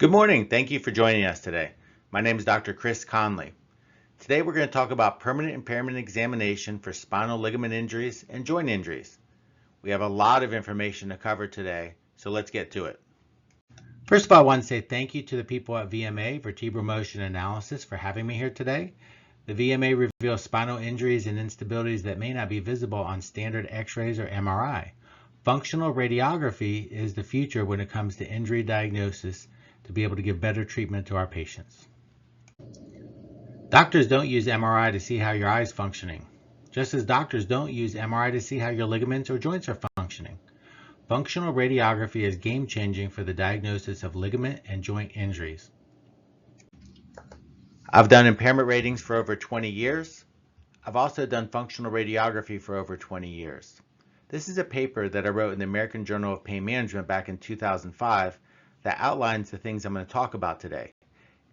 Good morning. Thank you for joining us today. My name is Dr. Chris Conley. Today we're going to talk about permanent impairment examination for spinal ligament injuries and joint injuries. We have a lot of information to cover today, so let's get to it. First of all, I want to say thank you to the people at VMA, Vertebral Motion Analysis, for having me here today. The VMA reveals spinal injuries and instabilities that may not be visible on standard X-rays or MRI. Functional radiography is the future when it comes to injury diagnosis to be able to give better treatment to our patients. Doctors don't use MRI to see how your eye is functioning, just as doctors don't use MRI to see how your ligaments or joints are functioning. Functional radiography is game-changing for the diagnosis of ligament and joint injuries. I've done impairment ratings for over 20 years. I've also done functional radiography for over 20 years. This is a paper that I wrote in the American Journal of Pain Management back in 2005 that outlines the things I'm going to talk about today.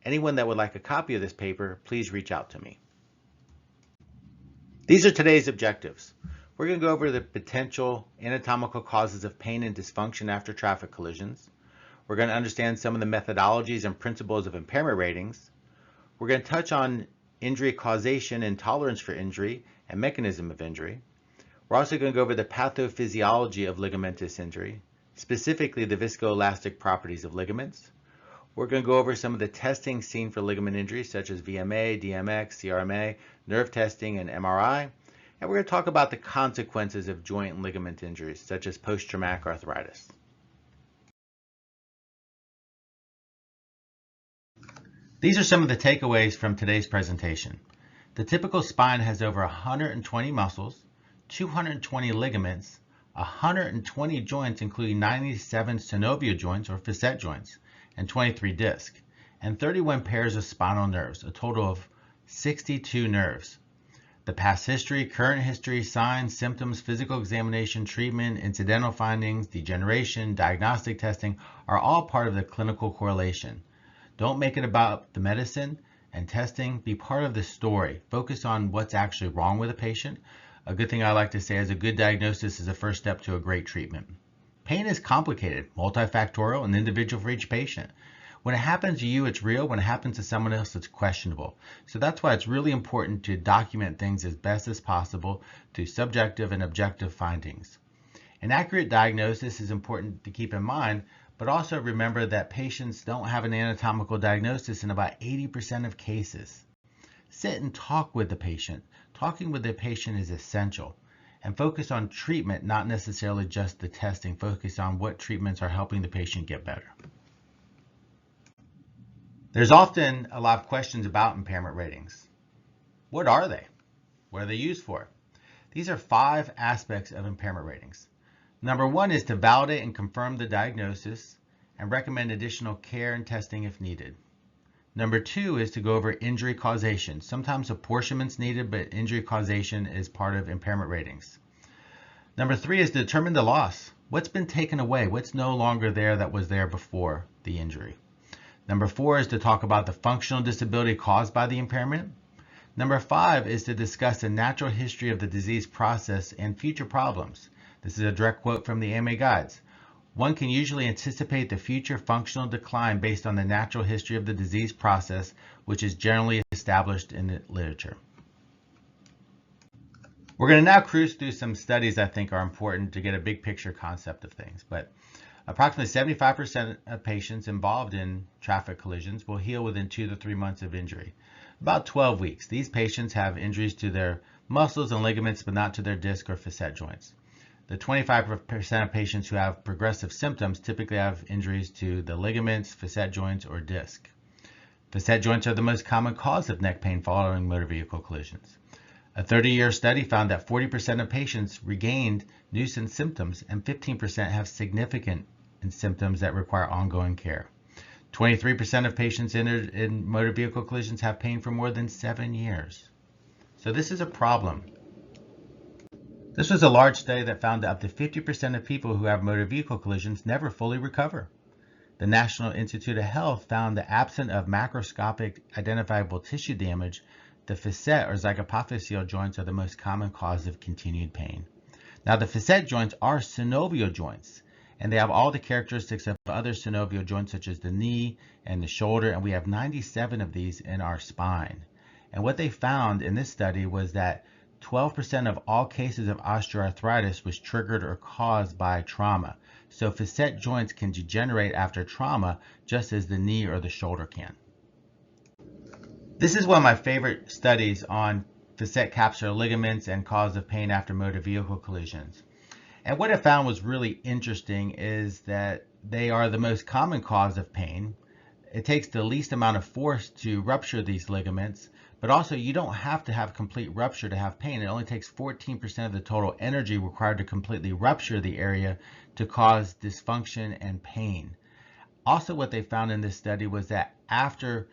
Anyone that would like a copy of this paper, please reach out to me. These are today's objectives. We're going to go over the potential anatomical causes of pain and dysfunction after traffic collisions. We're going to understand some of the methodologies and principles of impairment ratings. We're going to touch on injury causation and tolerance for injury and mechanism of injury. We're also going to go over the pathophysiology of ligamentous injury, specifically the viscoelastic properties of ligaments. We're going to go over some of the testing seen for ligament injuries such as VMA, DMX, CRMA, nerve testing, and MRI. And we're going to talk about the consequences of joint and ligament injuries such as post-traumatic arthritis. These are some of the takeaways from today's presentation. The typical spine has over 120 muscles, 220 ligaments, 120 joints including 97 synovial joints or facet joints, and 23 discs, and 31 pairs of spinal nerves, a total of 62 nerves. The past history, current history, signs, symptoms, physical examination, treatment, incidental findings, degeneration, diagnostic testing are all part of the clinical correlation. Don't make it about the medicine and testing. Be part of the story. Focus on what's actually wrong with a patient. A good thing I like to say is a good diagnosis is the first step to a great treatment. Pain is complicated, multifactorial, and individual for each patient. When it happens to you, it's real. When it happens to someone else, it's questionable. So that's why it's really important to document things as best as possible through subjective and objective findings. An accurate diagnosis is important to keep in mind, but also remember that patients don't have an anatomical diagnosis in about 80% of cases. Sit and talk with the patient. Talking with the patient is essential. And focus on treatment, not necessarily just the testing. Focus on what treatments are helping the patient get better. There's often a lot of questions about impairment ratings. What are they? What are they used for? These are 5 aspects of impairment ratings. Number 1 is to validate and confirm the diagnosis and recommend additional care and testing if needed. Number 2 is to go over injury causation. Sometimes apportionment's needed, but injury causation is part of impairment ratings. Number 3 is to determine the loss. What's been taken away? What's no longer there that was there before the injury? Number 4 is to talk about the functional disability caused by the impairment. Number 5 is to discuss the natural history of the disease process and future problems. This is a direct quote from the AMA guides. One can usually anticipate the future functional decline based on the natural history of the disease process, which is generally established in the literature. We're going to now cruise through some studies I think are important to get a big picture concept of things. But approximately 75% of patients involved in traffic collisions will heal within 2 to 3 months of injury. About 12 weeks. These patients have injuries to their muscles and ligaments, but not to their disc or facet joints. The 25% of patients who have progressive symptoms typically have injuries to the ligaments, facet joints, or disc. Facet joints are the most common cause of neck pain following motor vehicle collisions. A 30-year study found that 40% of patients regained nuisance symptoms and 15% have significant symptoms that require ongoing care. 23% of patients injured in motor vehicle collisions have pain for more than 7 years. So this is a problem. This was a large study that found that up to 50% of people who have motor vehicle collisions never fully recover. The National Institute of Health found that absent of macroscopic identifiable tissue damage, the facet or zygapophyseal joints are the most common cause of continued pain. Now the facet joints are synovial joints, and they have all the characteristics of other synovial joints such as the knee and the shoulder, and we have 97 of these in our spine. And what they found in this study was that 12% of all cases of osteoarthritis was triggered or caused by trauma. So facet joints can degenerate after trauma just as the knee or the shoulder can. This is one of my favorite studies on facet capsular ligaments and cause of pain after motor vehicle collisions. And what I found was really interesting is that they are the most common cause of pain. It takes the least amount of force to rupture these ligaments, but also you don't have to have complete rupture to have pain. It only takes 14% of the total energy required to completely rupture the area to cause dysfunction and pain. Also, what they found in this study was that after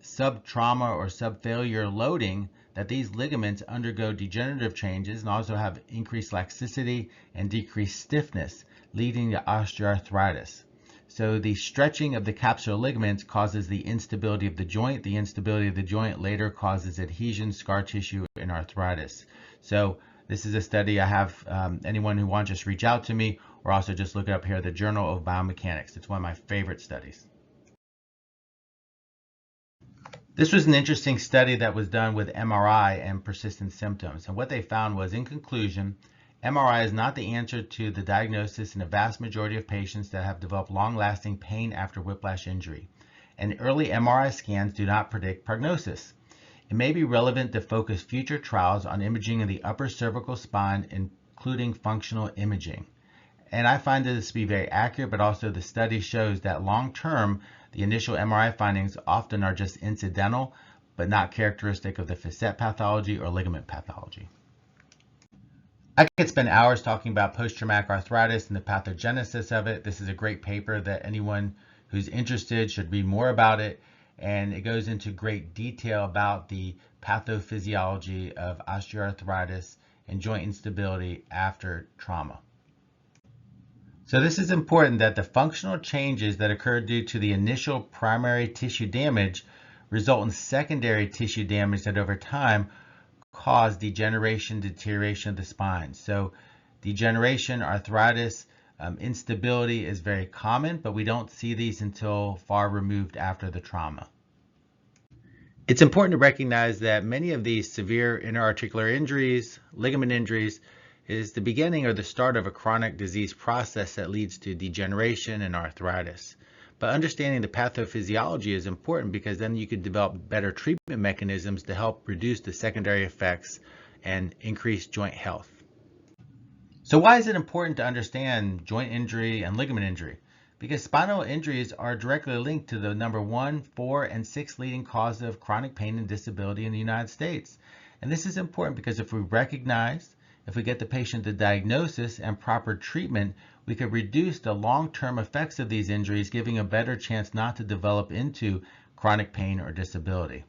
sub-trauma or sub-failure loading, that these ligaments undergo degenerative changes and also have increased laxicity and decreased stiffness, leading to osteoarthritis. So the stretching of the capsular ligaments causes the instability of the joint. The instability of the joint later causes adhesion, scar tissue, and arthritis. So this is a study I have. Anyone who wants, just reach out to me, or also just look it up here, the Journal of Biomechanics. It's one of my favorite studies. This was an interesting study that was done with MRI and persistent symptoms. And what they found was, in conclusion, MRI is not the answer to the diagnosis in a vast majority of patients that have developed long-lasting pain after whiplash injury. And early MRI scans do not predict prognosis. It may be relevant to focus future trials on imaging of the upper cervical spine, including functional imaging. And I find this to be very accurate, but also the study shows that long-term, the initial MRI findings often are just incidental, but not characteristic of the facet pathology or ligament pathology. I could spend hours talking about post-traumatic arthritis and the pathogenesis of it. This is a great paper that anyone who's interested should read more about it. And it goes into great detail about the pathophysiology of osteoarthritis and joint instability after trauma. So this is important that the functional changes that occur due to the initial primary tissue damage result in secondary tissue damage that over time cause degeneration, deterioration of the spine. So degeneration, arthritis, instability is very common, but we don't see these until far removed after the trauma. It's important to recognize that many of these severe interarticular injuries, ligament injuries, is the beginning or the start of a chronic disease process that leads to degeneration and arthritis. But understanding the pathophysiology is important because then you can develop better treatment mechanisms to help reduce the secondary effects and increase joint health. So why is it important to understand joint injury and ligament injury? Because spinal injuries are directly linked to the number 1, 4, and 6 leading causes of chronic pain and disability in the United States. And this is important because if we get the patient the diagnosis and proper treatment, we could reduce the long-term effects of these injuries, giving a better chance not to develop into chronic pain or disability.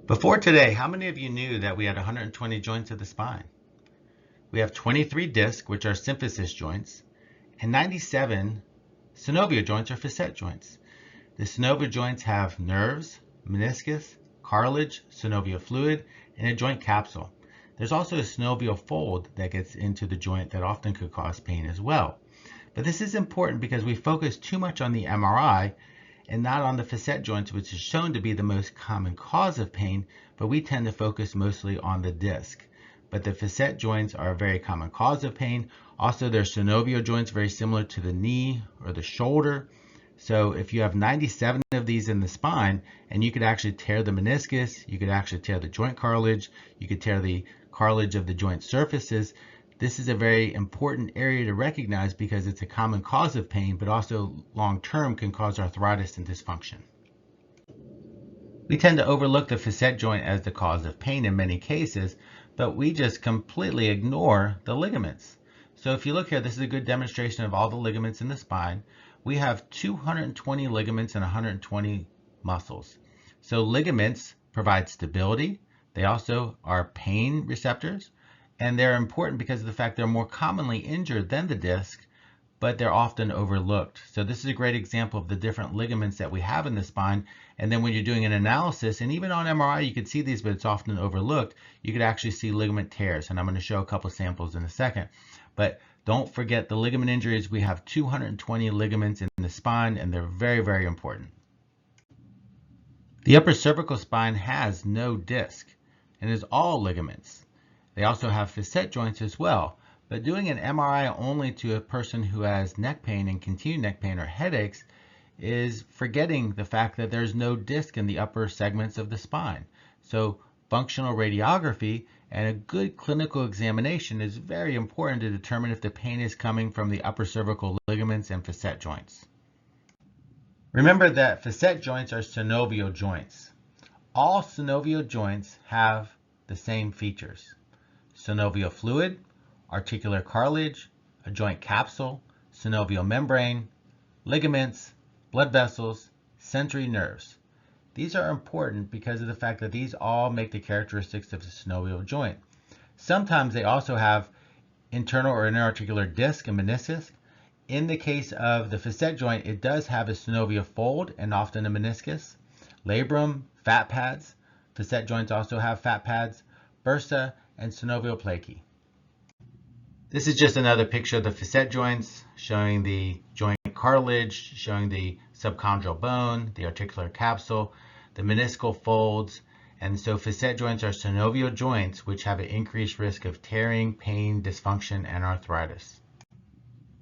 Before today, how many of you knew that we had 120 joints of the spine? We have 23 discs, which are symphysis joints, and 97 synovial joints or facet joints. The synovial joints have nerves, meniscus, cartilage, synovial fluid, and a joint capsule. There's also a synovial fold that gets into the joint that often could cause pain as well. But this is important because we focus too much on the MRI and not on the facet joints, which is shown to be the most common cause of pain, but we tend to focus mostly on the disc. But the facet joints are a very common cause of pain. Also, they're synovial joints, very similar to the knee or the shoulder. So if you have 97 of these in the spine, and you could actually tear the meniscus, you could actually tear the joint cartilage, you could tear the cartilage of the joint surfaces. This is a very important area to recognize because it's a common cause of pain, but also long-term can cause arthritis and dysfunction. We tend to overlook the facet joint as the cause of pain in many cases, but we just completely ignore the ligaments. So if you look here, this is a good demonstration of all the ligaments in the spine. We have 220 ligaments and 120 muscles. So ligaments provide stability. They also are pain receptors, and they're important because of the fact they're more commonly injured than the disc, but they're often overlooked. So this is a great example of the different ligaments that we have in the spine. And then when you're doing an analysis, and even on MRI, you could see these, but it's often overlooked, you could actually see ligament tears. And I'm going to show a couple samples in a second. But Don't forget the ligament injuries. We have 220 ligaments in the spine, and they're very, very important. The upper cervical spine has no disc and is all ligaments. They also have facet joints as well, but doing an MRI only to a person who has neck pain and continued neck pain or headaches is forgetting the fact that there's no disc in the upper segments of the spine. So functional radiography and a good clinical examination is very important to determine if the pain is coming from the upper cervical ligaments and facet joints. Remember that facet joints are synovial joints. All synovial joints have the same features: synovial fluid, articular cartilage, a joint capsule, synovial membrane, ligaments, blood vessels, sensory nerves. These are important because of the fact that these all make the characteristics of the synovial joint. Sometimes they also have internal or interarticular disc and meniscus. In the case of the facet joint, it does have a synovial fold and often a meniscus, labrum, fat pads. Facet joints also have fat pads, bursa, and synovial plaque. This is just another picture of the facet joints showing the joint cartilage, showing the subchondral bone, the articular capsule, the meniscal folds. And so facet joints are synovial joints which have an increased risk of tearing, pain, dysfunction, and arthritis.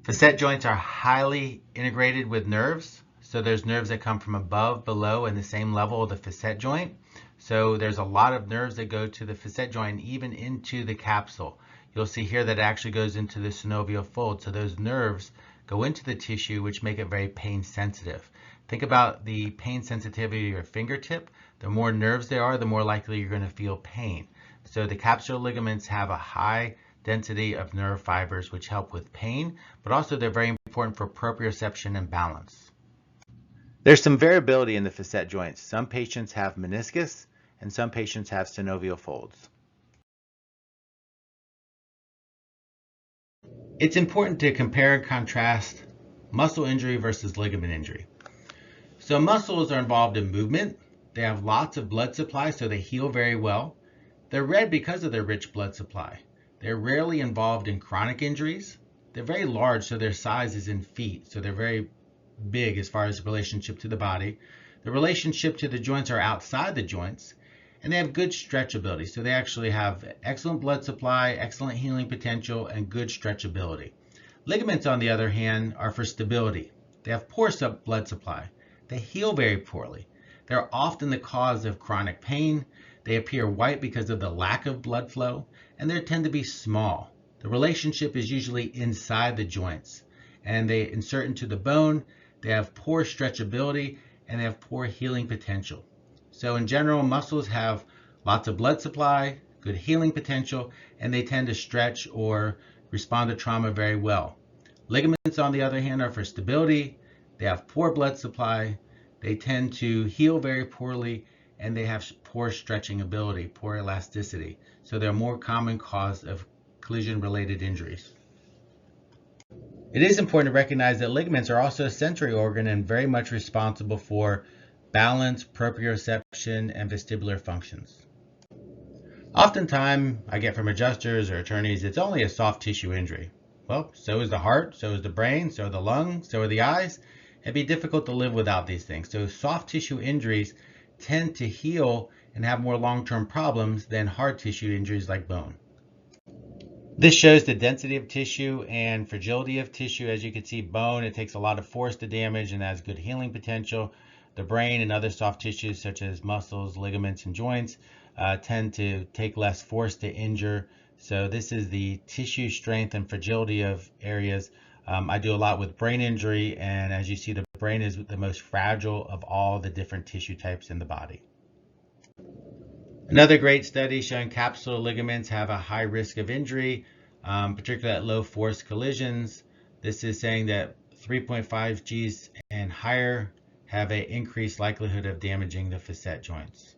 Facet joints are highly integrated with nerves. So there's nerves that come from above, below, and the same level of the facet joint. So there's a lot of nerves that go to the facet joint, even into the capsule. You'll see here that it actually goes into the synovial fold. So those nerves go into the tissue, which make it very pain sensitive. Think about the pain sensitivity of your fingertip. The more nerves there are, the more likely you're going to feel pain. So the capsular ligaments have a high density of nerve fibers which help with pain, but also they're very important for proprioception and balance. There's some variability in the facet joints. Some patients have meniscus and some patients have synovial folds. It's important to compare and contrast muscle injury versus ligament injury. So muscles are involved in movement. They have lots of blood supply, so they heal very well. They're red because of their rich blood supply. They're rarely involved in chronic injuries. They're very large, so their size is in feet. So they're very big as far as the relationship to the body. The relationship to the joints are outside the joints, and they have good stretchability. So they actually have excellent blood supply, excellent healing potential, and good stretchability. Ligaments, on the other hand, are for stability. They have poor blood supply. They heal very poorly. They're often the cause of chronic pain. They appear white because of the lack of blood flow, and they tend to be small. The relationship is usually inside the joints, and they insert into the bone. They have poor stretchability, and they have poor healing potential. So in general, muscles have lots of blood supply, good healing potential, and they tend to stretch or respond to trauma very well. Ligaments, on the other hand, are for stability. They have poor blood supply. They tend to heal very poorly, and they have poor stretching ability, poor elasticity. So they're a more common cause of collision-related injuries. It is important to recognize that ligaments are also a sensory organ and very much responsible for balance, proprioception, and vestibular functions. Oftentimes, I get from adjusters or attorneys, it's only a soft tissue injury. Well, so is the heart, so is the brain, so are the lungs, so are the eyes. It'd be difficult to live without these things. So soft tissue injuries tend to heal and have more long-term problems than hard tissue injuries like bone. This shows the density of tissue and fragility of tissue. As you can see, bone, it takes a lot of force to damage and has good healing potential. The brain and other soft tissues such as muscles, ligaments, and joints tend to take less force to injure. So this is the tissue strength and fragility of areas. I do a lot with brain injury, and as you see, the brain is the most fragile of all the different tissue types in the body. Another great study showing capsular ligaments have a high risk of injury, particularly at low force collisions. This is saying that 3.5 Gs and higher have an increased likelihood of damaging the facet joints.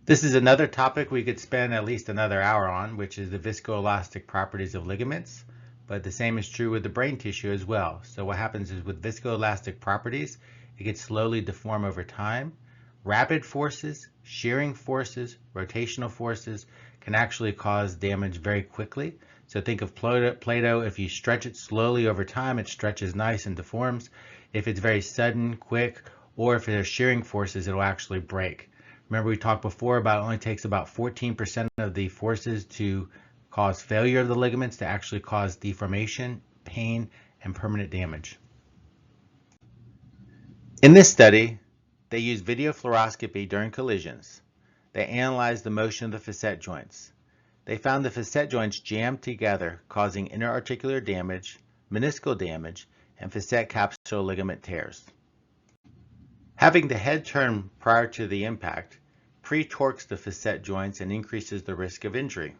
This is another topic we could spend at least another hour on, which is the viscoelastic properties of ligaments. But the same is true with the brain tissue as well. So what happens is with viscoelastic properties, it gets slowly deform over time. Rapid forces, shearing forces, rotational forces can actually cause damage very quickly. So think of Play-Doh. If you stretch it slowly over time, it stretches nice and deforms. If it's very sudden, quick, or if there's shearing forces, it'll actually break. Remember we talked before about it only takes about 14% of the forces to cause failure of the ligaments to actually cause deformation, pain, and permanent damage. In this study, they used video fluoroscopy during collisions. They analyzed the motion of the facet joints. They found the facet joints jammed together, causing interarticular damage, meniscal damage, and facet capsular ligament tears. Having the head turn prior to the impact pre-torques the facet joints and increases the risk of injury.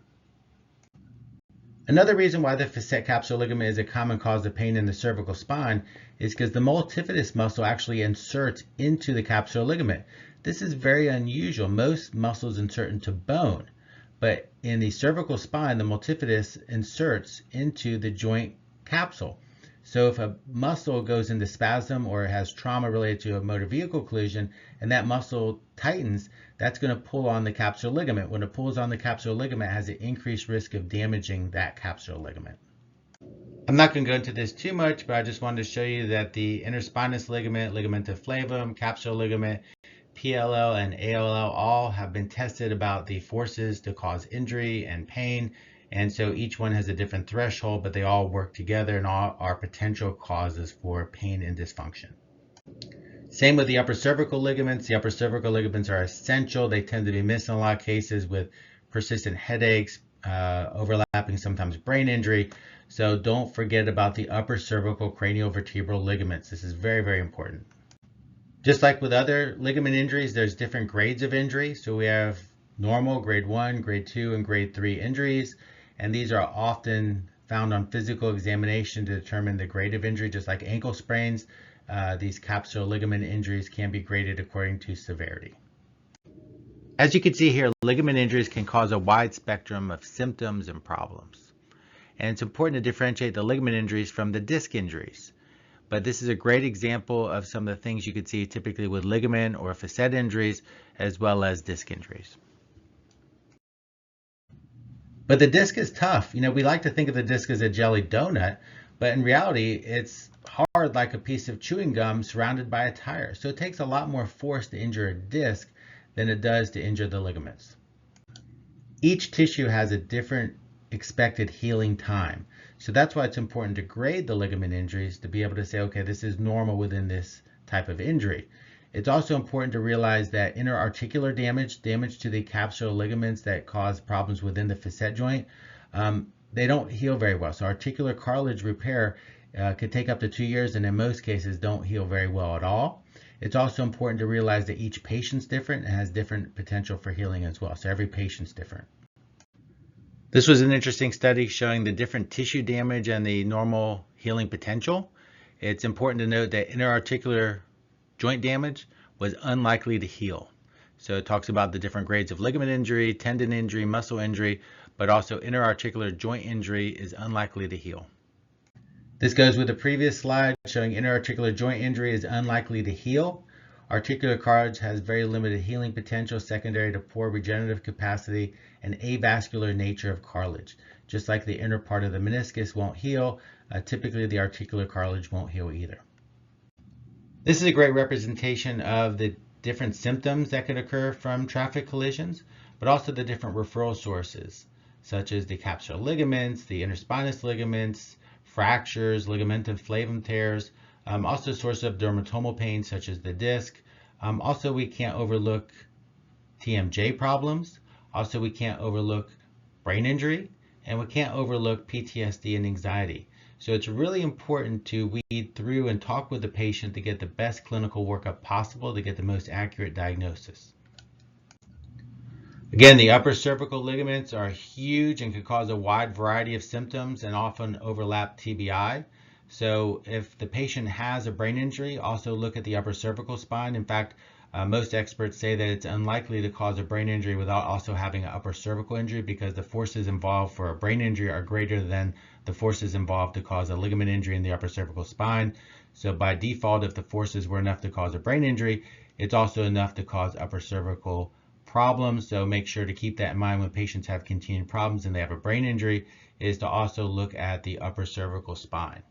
Another reason why the facet capsular ligament is a common cause of pain in the cervical spine is because the multifidus muscle actually inserts into the capsular ligament. This is very unusual. Most muscles insert into bone, but in the cervical spine, the multifidus inserts into the joint capsule. So if a muscle goes into spasm or has trauma related to a motor vehicle collision and that muscle tightens, that's going to pull on the capsular ligament. When it pulls on the capsular ligament, it has an increased risk of damaging that capsular ligament. I'm not going to go into this too much, but I just wanted to show you that the interspinous ligament, ligamenta flavum, capsular ligament, PLL and ALL all have been tested about the forces to cause injury and pain. And so each one has a different threshold, but they all work together and all are potential causes for pain and dysfunction. Same with the upper cervical ligaments. The upper cervical ligaments are essential. They tend to be missed in a lot of cases with persistent headaches, overlapping sometimes brain injury. So don't forget about the upper cervical craniovertebral ligaments. This is very, very important. Just like with other ligament injuries, there's different grades of injury. So we have normal, grade 1, grade 2, and grade 3 injuries. And these are often found on physical examination to determine the grade of injury. Just like ankle sprains, these capsular ligament injuries can be graded according to severity. As you can see here, ligament injuries can cause a wide spectrum of symptoms and problems. And it's important to differentiate the ligament injuries from the disc injuries. But this is a great example of some of the things you could see typically with ligament or facet injuries as well as disc injuries. But the disc is tough. You know, we like to think of the disc as a jelly donut, but in reality, it's hard like a piece of chewing gum surrounded by a tire. So it takes a lot more force to injure a disc than it does to injure the ligaments. Each tissue has a different expected healing time. So that's why it's important to grade the ligament injuries to be able to say, okay, this is normal within this type of injury. It's also important to realize that interarticular damage to the capsular ligaments that cause problems within the facet joint, they don't heal very well. So articular cartilage repair could take up to 2 years and in most cases don't heal very well at all. It's also important to realize that each patient's different and has different potential for healing as well. So every patient's different. This was an interesting study showing the different tissue damage and the normal healing potential. It's important to note that interarticular joint damage was unlikely to heal. So it talks about the different grades of ligament injury, tendon injury, muscle injury, but also interarticular joint injury is unlikely to heal. This goes with the previous slide showing interarticular joint injury is unlikely to heal. Articular cartilage has very limited healing potential secondary to poor regenerative capacity and avascular nature of cartilage. Just like the inner part of the meniscus won't heal, typically the articular cartilage won't heal either. This is a great representation of the different symptoms that could occur from traffic collisions, but also the different referral sources, such as the capsular ligaments, the interspinous ligaments, fractures, ligamentum flavum tears, also source of dermatomal pain such as the disc. Also, we can't overlook TMJ problems. Also, we can't overlook brain injury, and we can't overlook PTSD and anxiety. So it's really important to weed through and talk with the patient to get the best clinical workup possible to get the most accurate diagnosis. Again, the upper cervical ligaments are huge and can cause a wide variety of symptoms and often overlap TBI. So if the patient has a brain injury, also look at the upper cervical spine. In fact, most experts say that it's unlikely to cause a brain injury without also having an upper cervical injury because the forces involved for a brain injury are greater than the forces involved to cause a ligament injury in the upper cervical spine. So by default, if the forces were enough to cause a brain injury, it's also enough to cause upper cervical problems. So make sure to keep that in mind when patients have continued problems and they have a brain injury, is to also look at the upper cervical spine.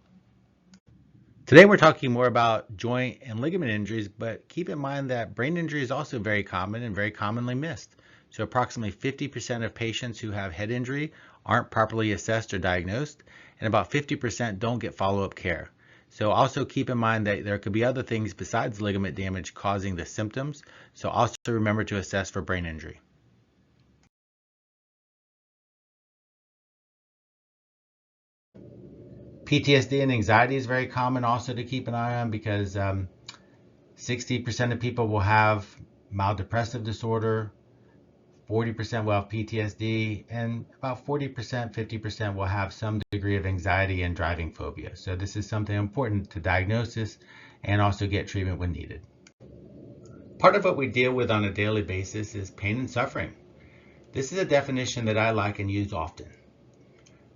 Today we're talking more about joint and ligament injuries, but keep in mind that brain injury is also very common and very commonly missed. So approximately 50% of patients who have head injury aren't properly assessed or diagnosed, and about 50% don't get follow-up care. So also keep in mind that there could be other things besides ligament damage causing the symptoms. So also remember to assess for brain injury. PTSD and anxiety is very common also to keep an eye on, because 60% of people will have mild depressive disorder, 40% will have PTSD, and about 40%, 50% will have some degree of anxiety and driving phobia. So this is something important to diagnosis and also get treatment when needed. Part of what we deal with on a daily basis is pain and suffering. This is a definition that I like and use often.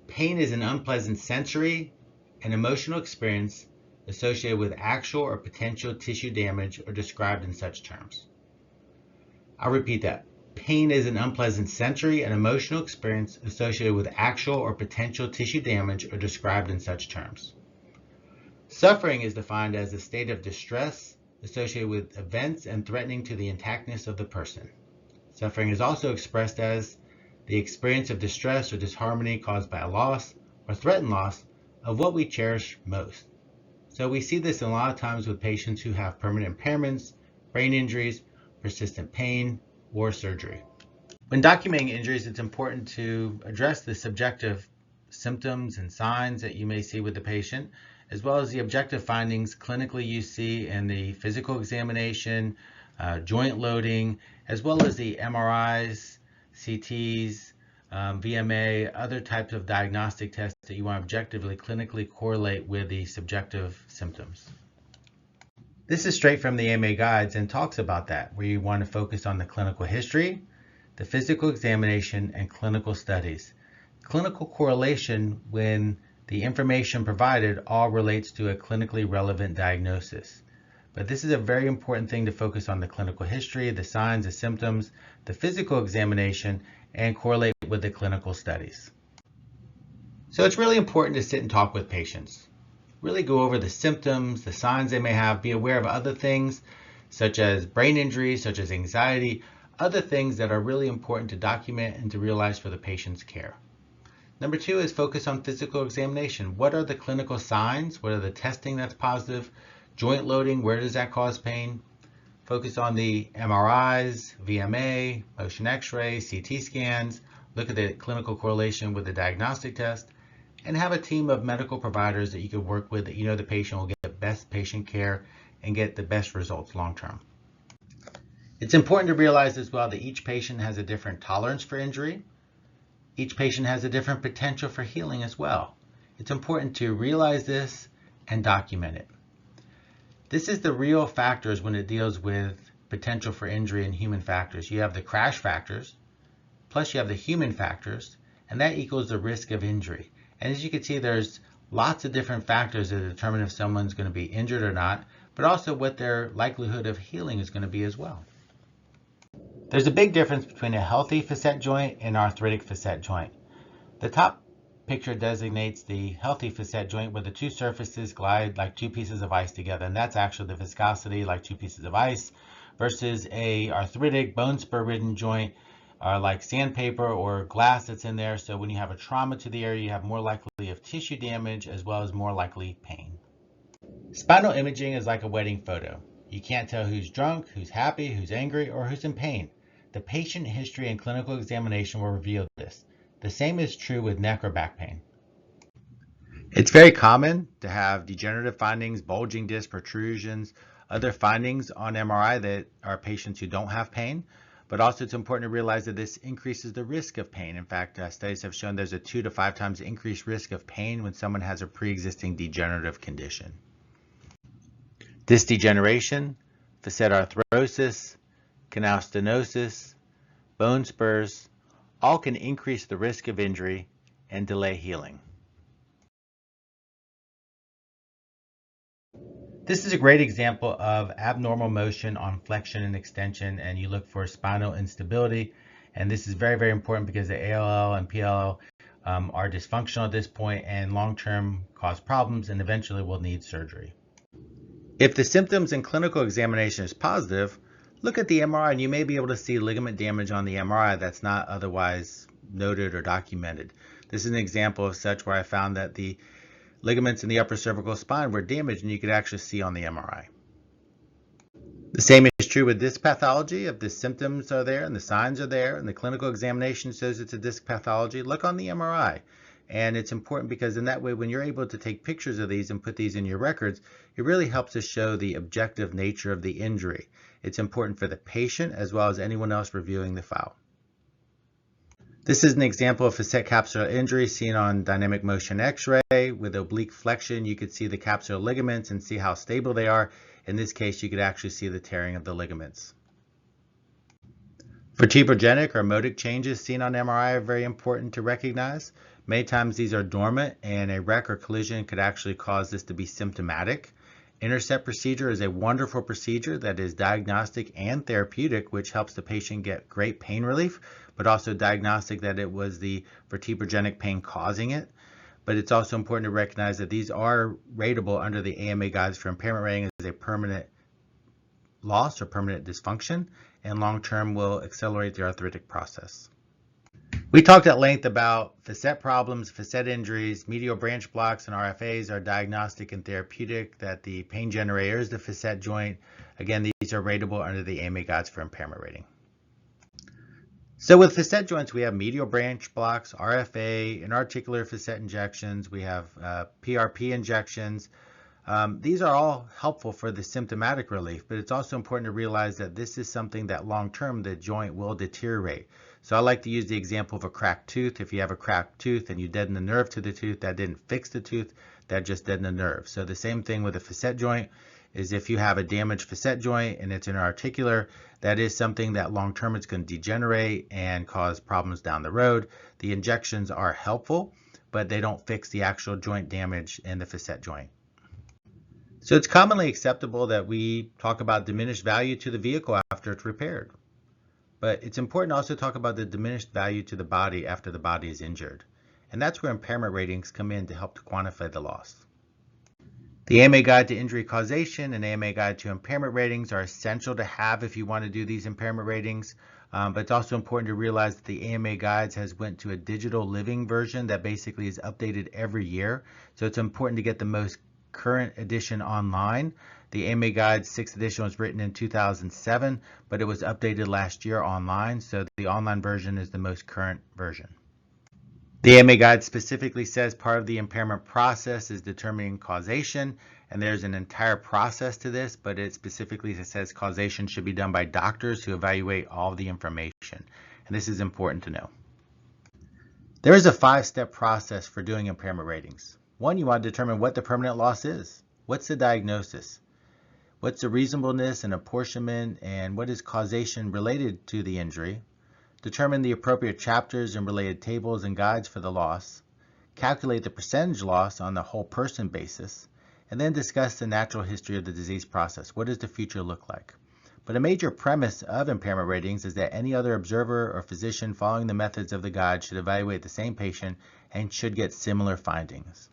Pain is an unpleasant sensory and emotional experience associated with actual or potential tissue damage or described in such terms. I'll repeat that. Pain is an unpleasant sensory and emotional experience associated with actual or potential tissue damage or described in such terms. Suffering is defined as a state of distress associated with events and threatening to the intactness of the person. Suffering is also expressed as the experience of distress or disharmony caused by a loss or threatened loss of what we cherish most. So we see this a lot of times with patients who have permanent impairments, brain injuries, persistent pain, or surgery. When documenting injuries, it's important to address the subjective symptoms and signs that you may see with the patient, as well as the objective findings clinically you see in the physical examination, joint loading, as well as the MRIs, CTs, VMA, other types of diagnostic tests that you want to objectively clinically correlate with the subjective symptoms. This is straight from the AMA guides and talks about that, where you want to focus on the clinical history, the physical examination, and clinical studies. Clinical correlation, when the information provided all relates to a clinically relevant diagnosis. But this is a very important thing to focus on: the clinical history, the signs, the symptoms, the physical examination, and correlate with the clinical studies. So it's really important to sit and talk with patients. Really go over the symptoms, the signs they may have, be aware of other things such as brain injury, such as anxiety, other things that are really important to document and to realize for the patient's care. Number 2 is focus on physical examination. What are the clinical signs? What are the testing that's positive? Joint loading, where does that cause pain? Focus on the MRIs, VMA, motion X-ray, CT scans. Look at the clinical correlation with the diagnostic test, and have a team of medical providers that you can work with, that you know the patient will get the best patient care and get the best results long term. It's important to realize as well that each patient has a different tolerance for injury. Each patient has a different potential for healing as well. It's important to realize this and document it. This is the real factors when it deals with potential for injury and human factors. You have the crash factors, plus you have the human factors, and that equals the risk of injury. And as you can see, there's lots of different factors that determine if someone's going to be injured or not, but also what their likelihood of healing is going to be as well. There's a big difference between a healthy facet joint and arthritic facet joint. The top picture designates the healthy facet joint, where the two surfaces glide like two pieces of ice together, and that's actually the viscosity, like two pieces of ice, versus a arthritic bone spur ridden joint like sandpaper or glass that's in there. So when you have a trauma to the area, you have more likely of tissue damage as well as more likely pain. Spinal imaging is like a wedding photo. You can't tell who's drunk, who's happy, who's angry, or who's in pain. The patient history and clinical examination will reveal this. The same is true with neck or back pain. It's very common to have degenerative findings, bulging disc protrusions, other findings on MRI that are patients who don't have pain. But also it's important to realize that this increases the risk of pain. In fact, studies have shown there's a 2 to 5 times increased risk of pain when someone has a pre-existing degenerative condition. Disc degeneration, facet arthrosis, canal stenosis, bone spurs, all can increase the risk of injury and delay healing. This is a great example of abnormal motion on flexion and extension, and you look for spinal instability. And this is very, very important because the ALL and PLL are dysfunctional at this point and long-term cause problems and eventually will need surgery. If the symptoms and clinical examination is positive, look at the MRI and you may be able to see ligament damage on the MRI that's not otherwise noted or documented. This is an example of such where I found that the ligaments in the upper cervical spine were damaged and you could actually see on the MRI. The same is true with disc pathology. If the symptoms are there and the signs are there and the clinical examination shows it's a disc pathology, look on the MRI. And it's important because in that way, when you're able to take pictures of these and put these in your records, it really helps to show the objective nature of the injury. It's important for the patient as well as anyone else reviewing the file. This is an example of facet capsular injury seen on dynamic motion x-ray. With oblique flexion, you could see the capsular ligaments and see how stable they are. In this case, you could actually see the tearing of the ligaments. Vertebrogenic or modic changes seen on MRI are very important to recognize. Many times these are dormant and a wreck or collision could actually cause this to be symptomatic. Intercept procedure is a wonderful procedure that is diagnostic and therapeutic, which helps the patient get great pain relief, but also diagnostic that it was the vertebrogenic pain causing it. But it's also important to recognize that these are rateable under the AMA guides for impairment rating as a permanent loss or permanent dysfunction, and long-term will accelerate the arthritic process. We talked at length about facet problems, facet injuries, medial branch blocks, and RFAs are diagnostic and therapeutic, that the pain generator is the facet joint. Again, these are rateable under the AMA guides for impairment rating. So with facet joints, we have medial branch blocks, RFA, inarticular facet injections, we have PRP injections. These are all helpful for the symptomatic relief, but it's also important to realize that this is something that long-term the joint will deteriorate. So I like to use the example of a cracked tooth. If you have a cracked tooth and you deaden the nerve to the tooth, that didn't fix the tooth, that just deadened the nerve. So the same thing with a facet joint is if you have a damaged facet joint and it's inarticular, that is something that long-term it's going to degenerate and cause problems down the road. The injections are helpful, but they don't fix the actual joint damage in the facet joint. So it's commonly acceptable that we talk about diminished value to the vehicle after it's repaired. But it's important to also talk about the diminished value to the body after the body is injured. And that's where impairment ratings come in to help to quantify the loss. The AMA Guide to Injury Causation and AMA Guide to Impairment Ratings are essential to have if you want to do these impairment ratings. But it's also important to realize that the AMA Guides has went to a digital living version that basically is updated every year. So it's important to get the most current edition online. The AMA Guide 6th edition was written in 2007, but it was updated last year online, so the online version is the most current version. The AMA Guide specifically says part of the impairment process is determining causation, and there's an entire process to this, but it specifically says causation should be done by doctors who evaluate all of the information, and this is important to know. There is a 5-step process for doing impairment ratings. One, you want to determine what the permanent loss is. What's the diagnosis? What's the reasonableness and apportionment, and what is causation related to the injury? Determine the appropriate chapters and related tables and guides for the loss. Calculate the percentage loss on the whole person basis, and then discuss the natural history of the disease process. What does the future look like? But a major premise of impairment ratings is that any other observer or physician following the methods of the guide should evaluate the same patient and should get similar findings.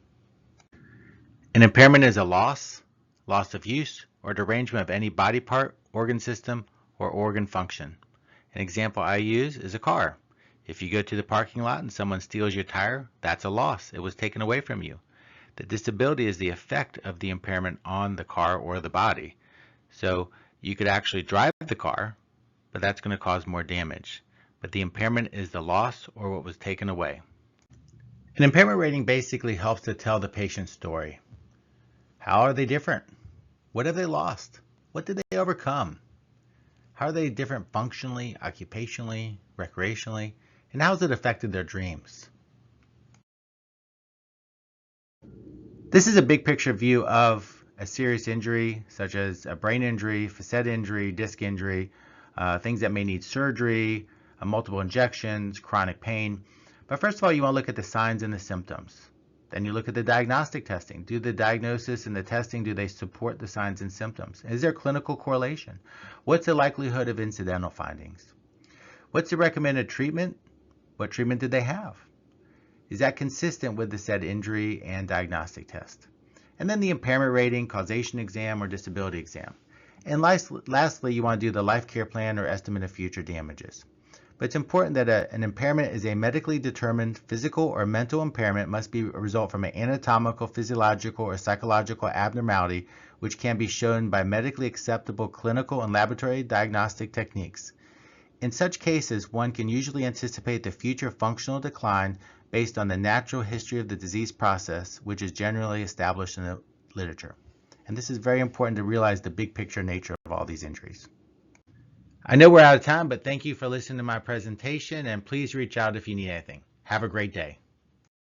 An impairment is a loss of use, or derangement of any body part, organ system, or organ function. An example I use is a car. If you go to the parking lot and someone steals your tire, that's a loss. It was taken away from you. The disability is the effect of the impairment on the car or the body. So you could actually drive the car, but that's going to cause more damage. But the impairment is the loss or what was taken away. An impairment rating basically helps to tell the patient's story. How are they different? What have they lost? What did they overcome? How are they different functionally, occupationally, recreationally? And how has it affected their dreams? This is a big picture view of a serious injury, such as a brain injury, facet injury, disc injury, things that may need surgery, multiple injections, chronic pain. But first of all, you want to look at the signs and the symptoms. Then you look at the diagnostic testing. Do the diagnosis and the testing, do they support the signs and symptoms? Is there clinical correlation? What's the likelihood of incidental findings? What's the recommended treatment? What treatment did they have? Is that consistent with the said injury and diagnostic test? And then the impairment rating, causation exam, or disability exam. And lastly, you want to do the life care plan or estimate of future damages. But it's important that an impairment is a medically determined physical or mental impairment must be a result from an anatomical, physiological, or psychological abnormality which can be shown by medically acceptable clinical and laboratory diagnostic techniques. In such cases, one can usually anticipate the future functional decline based on the natural history of the disease process, which is generally established in the literature. And this is very important to realize the big picture nature of all these injuries. I know we're out of time, but thank you for listening to my presentation, and please reach out if you need anything. Have a great day.